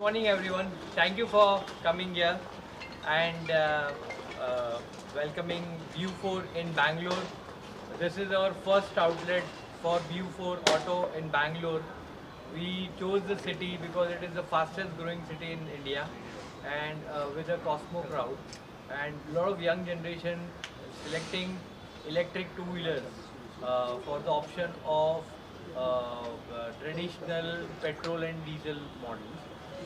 Morning everyone. Thank you for coming here and uh, welcoming View 4 in Bangalore. This is our first outlet for View 4 Auto in Bangalore. We chose the city because it is the fastest growing city in India and with a Cosmo crowd and a lot of young generation selecting electric two-wheelers for the option of traditional petrol and diesel models.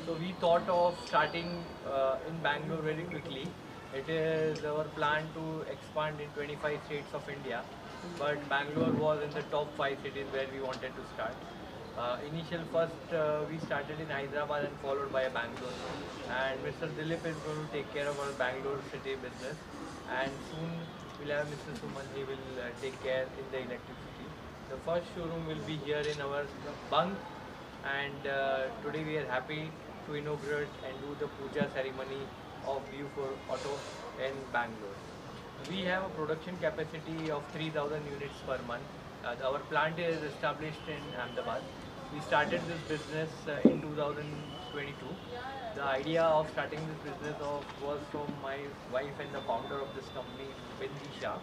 So we thought of starting in Bangalore very quickly. It is our plan to expand in 25 states of India, but Bangalore was in the top 5 cities where we wanted to start. Initial first we started in Hyderabad and followed by Bangalore, and Mr. Dilip is going to take care of our Bangalore city business, and soon we'll have Mr. Suman. He will take care in the electricity. The first showroom will be here in our bunk, and today we are happy to inaugurate and do the puja ceremony of View for Auto in Bangalore. We have a production capacity of 3,000 units per month. Our plant is established in Ahmedabad. We started this business in 2022. The idea of starting this business was from my wife and the founder of this company, Bindi Shah.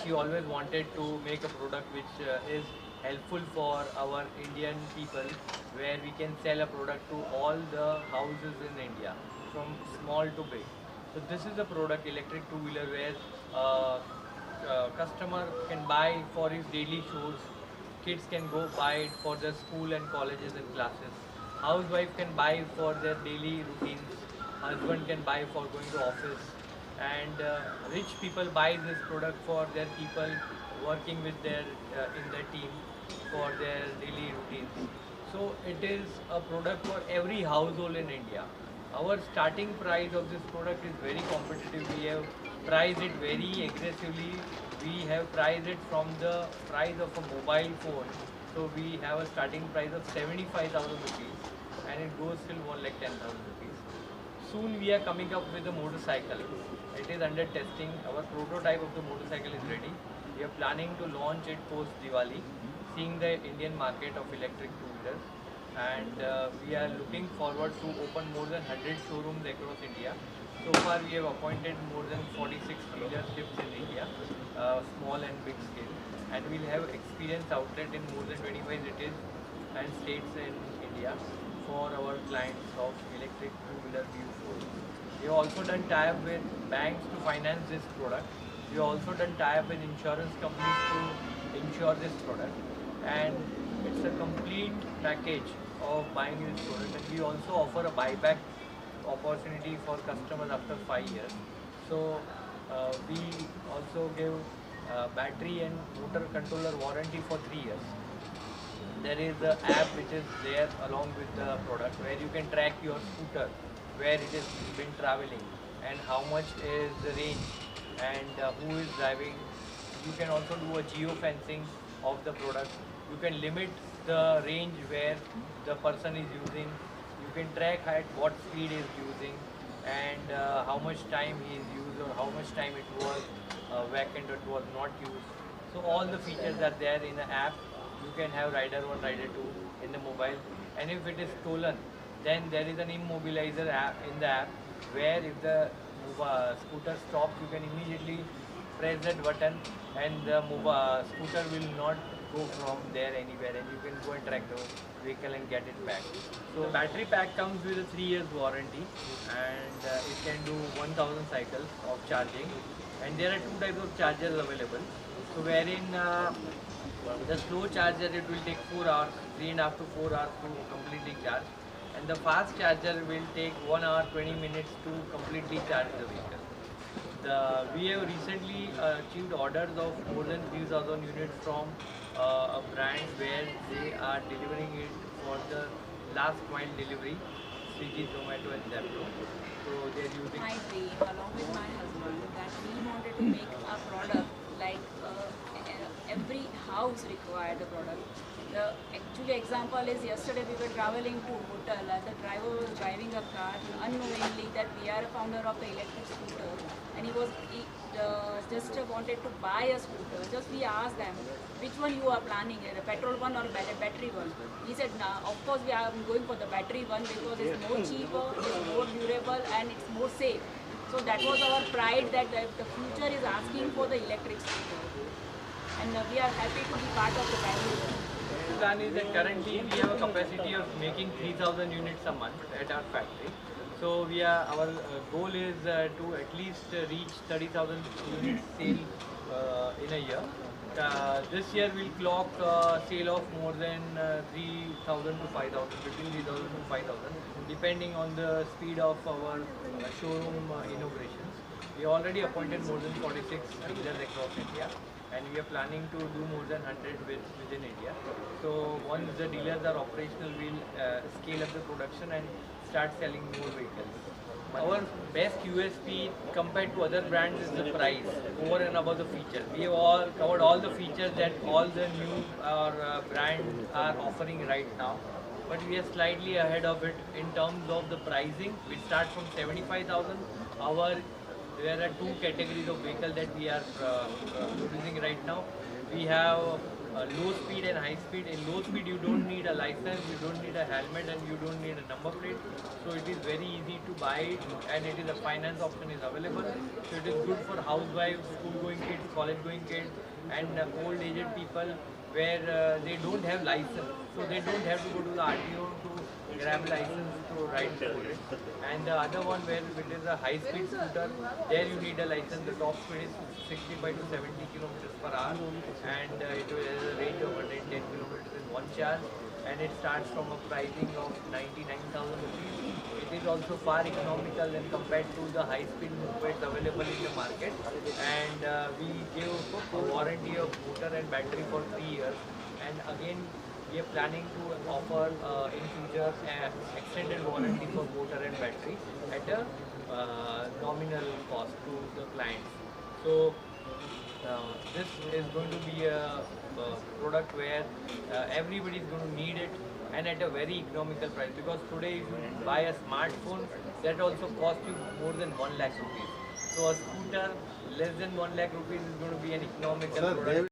She always wanted to make a product which is helpful for our Indian people, where we can sell a product to all the houses in India, from small to big. So this is a product, electric two-wheeler, where customer can buy for his daily chores. Kids can go buy it for their school and colleges and classes. Housewife can buy for their daily routines. Husband can buy for going to office. And rich people buy this product for their people working with their in their team for their daily routines. So it is a product for every household in India. Our starting price of this product is very competitive. We have priced it very aggressively. We have priced it from the price of a mobile phone. So we have a starting price of 75,000 rupees and it goes till 1,10,000 rupees. Soon we are coming up with a motorcycle. It is under testing. Our prototype of the motorcycle is ready. We are planning to launch it post Diwali, seeing the Indian market of electric two-wheelers. And we are looking forward to open more than 100 showrooms across India. So far we have appointed more than 46 dealerships in India, small and big scale. And we'll have experience outlet in more than 25 cities and states in India for our clients of electric two-wheeler View 4. We have also done tie-up with banks to finance this product. We have also done tie-up with insurance companies to insure this product. And it's a complete package of buying this product. And we also offer a buyback opportunity for customers after 5 years. So we also give battery and motor controller warranty for 3 years. There is an app which is there along with the product where you can track your scooter, where it has been traveling and how much is the range and who is driving. You can also do a geo-fencing of the product. You can limit the range where the person is using. You can track at what speed he is using and how much time he is used or how much time it was vacant or it was not used. So all the features are there in the app. You can have rider 1, rider 2 in the mobile, and if it is stolen, then there is an immobilizer app in the app where if the scooter stops, you can immediately press that button and the scooter will not go from there anywhere, and you can go and track the vehicle and get it back. So battery pack comes with a 3 years warranty, and it can do 1000 cycles of charging, and there are two types of chargers available. So wherein the slow charger, it will take 4 hours, 3.5 to 4 hours to completely charge, and the fast charger will take 1 hour 20 minutes to completely charge the vehicle. We have recently achieved orders of more than 3,000 units from a brand where they are delivering it for the last mile delivery, Swiggy, Zomato and Zepto. So they are using. My dream, along with my husband, that we wanted to make a product like every house required the product. The actually example is yesterday we were traveling to hotel and the driver was driving a car unknowingly that we are a founder of the electric scooter and he just wanted to buy a scooter. Just we asked them which one you are planning, a petrol one or battery one. He said, nah, of course we are going for the battery one because it's more cheaper, it's more durable and it's more safe. So that was our pride that the future is asking for the electric scooter and we are happy to be part of the value. Plan is that currently we have a capacity of making 3,000 units a month at our factory. So our goal is to at least reach 30,000 units sale in a year. This year we'll clock sale of more than 3,000 to 5,000, between 3,000 to 5,000, depending on the speed of our showroom inaugurations. We already appointed more than 46 dealers across India, and we are planning to do more than 100 within India. So once the dealers are operational, we'll scale up the production and start selling more vehicles. Our best USP compared to other brands is the price, over and above the features. We have all covered all the features that all the new brands are offering right now, but we are slightly ahead of it in terms of the pricing. We start from 75,000. There are two categories of vehicle that we are producing right now. We have low speed and high speed. In low speed, you don't need a license, you don't need a helmet, and you don't need a number plate. So it is very easy to buy it, and it is a finance option is available. So it is good for housewives, school-going kids, college-going kids, and old-aged people where they don't have license. So they don't have to go to the RTO to grab license to ride the bullet. And the other one where it is a high-speed scooter, there you need a license. The top speed is 65 to 70 kilometers per hour, and it has a range of 110 kilometers in one charge. And it starts from a pricing of 99,000 rupees. It is also far economical when compared to the high-speed mopeds available in the market. And we give a warranty of motor and battery for 3 years. And again, we are planning to offer in future extended warranty for motor and battery at a nominal cost to the clients. So this is going to be a product where everybody is going to need it, and at a very economical price, because today if you buy a smartphone, that also costs you more than 1 lakh rupees. So a scooter less than 1 lakh rupees is going to be an economical product.